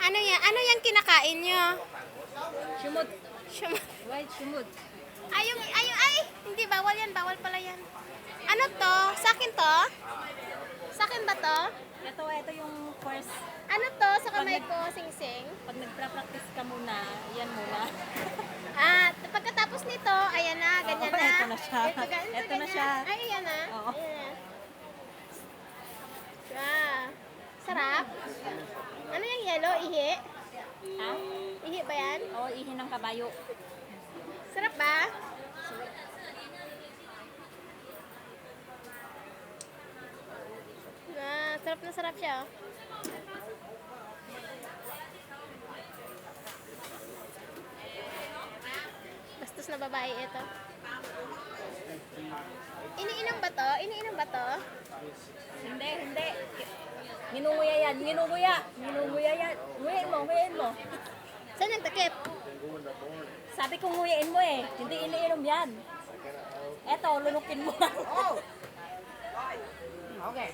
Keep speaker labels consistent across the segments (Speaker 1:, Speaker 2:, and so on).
Speaker 1: Ano yan? Ano yung kinakain nyo?
Speaker 2: Shumut.
Speaker 1: Shum-
Speaker 2: White shumut.
Speaker 1: ay! Hindi, bawal yan. Bawal pala yan. Ano to? Sa akin to? Sa akin ba to?
Speaker 2: Ito yung first.
Speaker 1: Ano to? Sa kamay ko, sing-sing.
Speaker 2: Pag nagpra-practice ka muna, yan muna.
Speaker 1: Pagkatapos nito, ayan na, ganyan
Speaker 2: Oo,
Speaker 1: na.
Speaker 2: ito na siya.
Speaker 1: Ito
Speaker 2: Ito na
Speaker 1: ganyan.
Speaker 2: siya.
Speaker 1: Ay, ayan na.
Speaker 2: Oo.
Speaker 1: Ayan na. Wow. Sarap. Ano yung yellow? Ihi?
Speaker 2: Ha?
Speaker 1: Ihi ba yan?
Speaker 2: Oo, ihi ng kabayo.
Speaker 1: Sarap ba? Sarap na sarap siya. Oh. Bastos na babae ito. Iniinom ba to? Iniinom ba to?
Speaker 2: Hindi, hindi. Nginunguya yan, nginunguya. Nginunguya yan. Nguyain mo.
Speaker 1: Saan nagtakip?
Speaker 2: Sabi ko nguyain mo eh. Hindi iniinom yan. Eto, lunukin mo lang. Okay.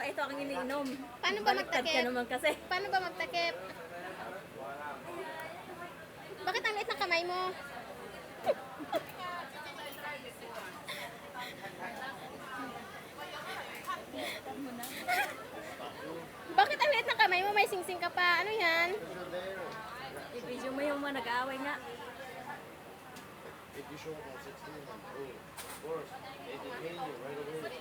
Speaker 2: Ito ang iniinom.
Speaker 1: Paano ba
Speaker 2: Baliktad
Speaker 1: magtakip?
Speaker 2: ka naman kasi.
Speaker 1: Paano ba magtakip? Bakit ang liit ng kamay mo? Bakit ang liit ng kamay mo? May singsing ka pa. Ano yan?
Speaker 2: I-video mo yung mga nag-aaway nga.
Speaker 3: If you show up on 16, then boom. Of course, they detain you right away.